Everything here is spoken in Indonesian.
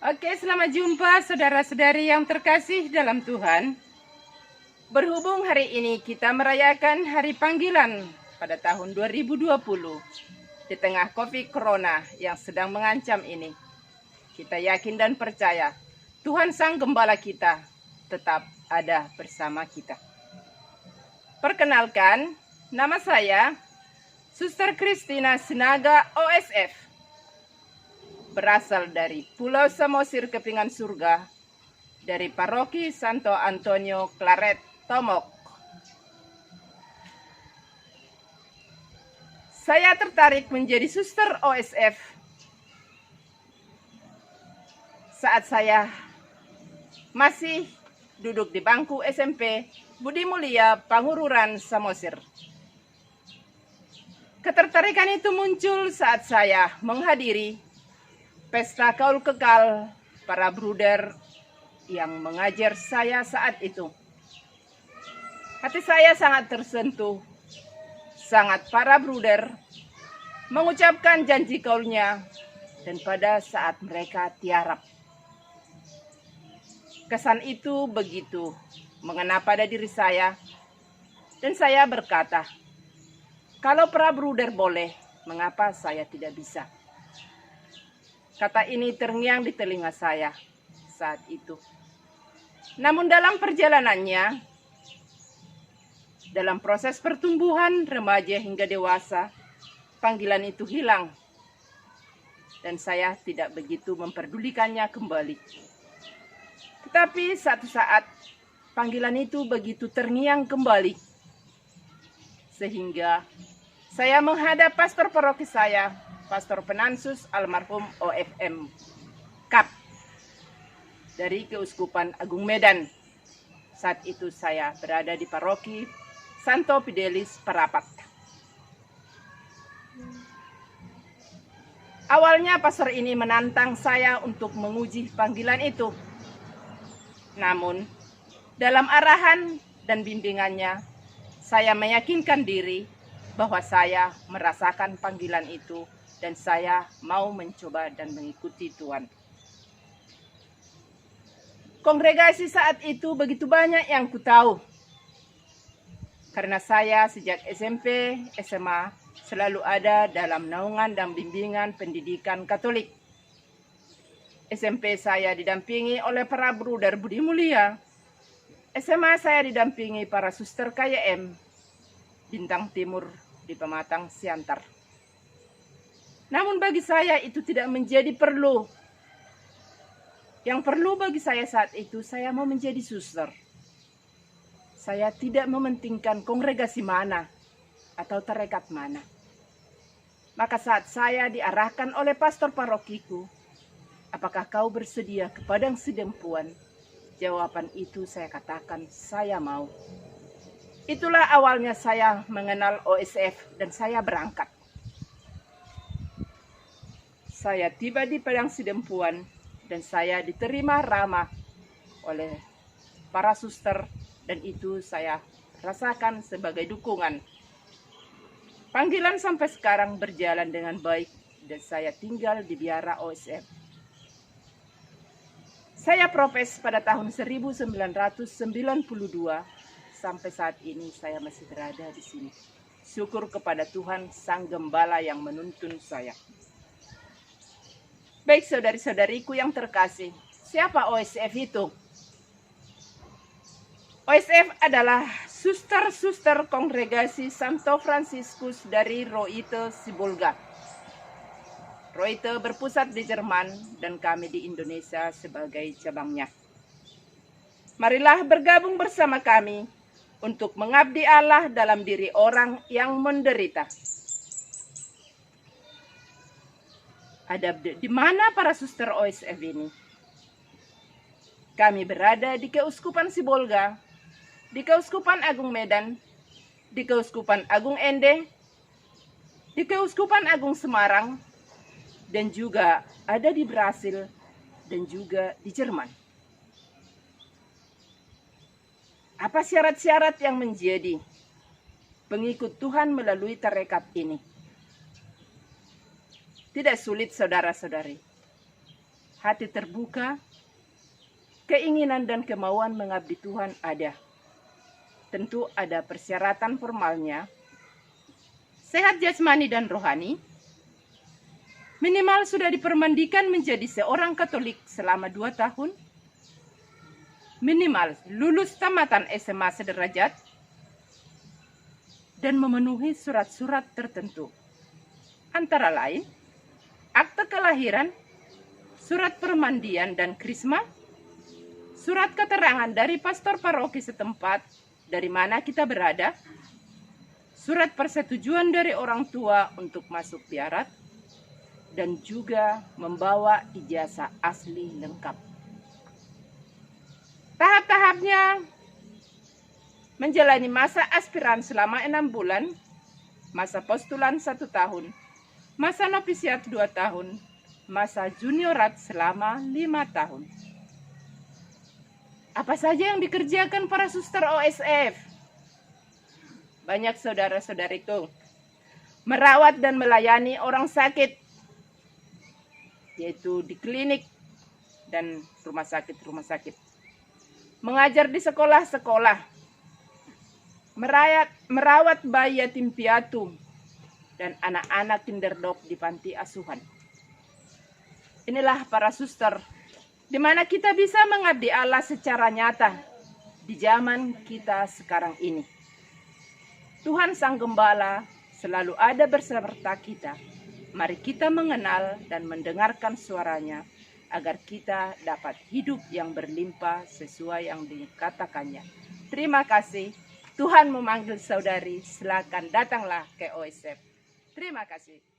Oke, selamat jumpa saudara-saudari yang terkasih dalam Tuhan. Berhubung hari ini kita merayakan Hari Panggilan pada tahun 2020 di tengah COVID Corona yang sedang mengancam ini. Kita yakin dan percaya Tuhan Sang Gembala kita tetap ada bersama kita. Perkenalkan, nama saya Suster Christina Sinaga OSF. Berasal dari Pulau Samosir Kepingan Surga, dari Paroki Santo Antonio Claret, Tomok. Saya tertarik menjadi suster OSF saat saya masih duduk di bangku SMP Budi Mulia Pangururan Samosir. Ketertarikan itu muncul saat saya menghadiri Pesta Kaul Kekal para bruder yang mengajar saya saat itu. Hati saya sangat tersentuh, sangat para bruder mengucapkan janji kaulnya dan pada saat mereka tiarap. Kesan itu begitu mengena pada diri saya dan saya berkata, kalau para bruder boleh, mengapa saya tidak bisa? Kata ini terngiang di telinga saya saat itu. Namun dalam perjalanannya, dalam proses pertumbuhan remaja hingga dewasa, panggilan itu hilang. Dan saya tidak begitu memperdulikannya kembali. Tetapi satu saat, panggilan itu begitu terngiang kembali. Sehingga saya menghadap pastor paroki saya, Pastor Penansus almarhum OFM Kap dari Keuskupan Agung Medan. Saat itu saya berada di paroki Santo Fidelis Parapat. Awalnya pastor ini menantang saya untuk menguji panggilan itu. Namun dalam arahan dan bimbingannya, saya meyakinkan diri bahwa saya merasakan panggilan itu dan saya mau mencoba dan mengikuti Tuhan. Kongregasi saat itu begitu banyak yang ku tahu. Karena saya sejak SMP, SMA selalu ada dalam naungan dan bimbingan pendidikan Katolik. SMP saya didampingi oleh para bruder Budi Mulia. SMA saya didampingi para suster KYM Bintang Timur di Pematang Siantar. Namun bagi saya itu tidak menjadi perlu. Yang perlu bagi saya saat itu, saya mau menjadi suster. Saya tidak mementingkan kongregasi mana atau tarekat mana. Maka saat saya diarahkan oleh pastor parokiku, apakah kau bersedia ke Padang Sidempuan? Jawaban itu saya katakan, saya mau. Itulah awalnya saya mengenal OSF dan saya berangkat. Saya tiba di Padang Sidempuan dan saya diterima ramah oleh para suster dan itu saya rasakan sebagai dukungan. Panggilan sampai sekarang berjalan dengan baik dan saya tinggal di biara OSF. Saya profes pada tahun 1992 sampai saat ini saya masih berada di sini. Syukur kepada Tuhan Sang Gembala yang menuntun saya. Baik saudari-saudariku yang terkasih, siapa OSF itu? OSF adalah suster-suster kongregasi Santo Fransiskus dari Reutte, Sibolga. Reutte berpusat di Jerman dan kami di Indonesia sebagai cabangnya. Marilah bergabung bersama kami untuk mengabdi Allah dalam diri orang yang menderita. Ada di mana para suster OSF ini? Kami berada di Keuskupan Sibolga, di Keuskupan Agung Medan, di Keuskupan Agung Ende, di Keuskupan Agung Semarang, dan juga ada di Brasil dan juga di Jerman. Apa syarat-syarat yang menjadi pengikut Tuhan melalui tarekat ini? Tidak sulit saudara-saudari. hati terbuka, keinginan dan kemauan mengabdi Tuhan ada. Tentu ada persyaratan formalnya, sehat jasmani dan rohani, minimal sudah dipermandikan menjadi seorang Katolik selama 2 tahun, minimal lulus tamatan SMA sederajat, dan memenuhi surat-surat tertentu. Antara lain, akte kelahiran, surat permandian dan krisma, surat keterangan dari pastor paroki setempat dari mana kita berada, surat persetujuan dari orang tua untuk masuk biarat, dan juga membawa ijazah asli lengkap. Tahap-tahapnya menjalani masa aspiran selama 6 bulan, masa postulan 1 tahun, masa novisiat 2 tahun, masa juniorat selama 5 tahun. Apa saja yang dikerjakan para suster OSF? Banyak saudara-saudariku. Merawat dan melayani orang sakit, yaitu di klinik dan rumah sakit. Mengajar di sekolah-sekolah. Merawat bayi yatim piatu dan anak-anak kinderdok di panti asuhan. Inilah para suster, di mana kita bisa mengabdi Allah secara nyata di zaman kita sekarang ini. Tuhan Sang Gembala selalu ada beserta kita. Mari kita mengenal dan mendengarkan suaranya, agar kita dapat hidup yang berlimpah sesuai yang dikatakannya. Terima kasih. Tuhan memanggil saudari, silakan datanglah ke OSF. Terima kasih.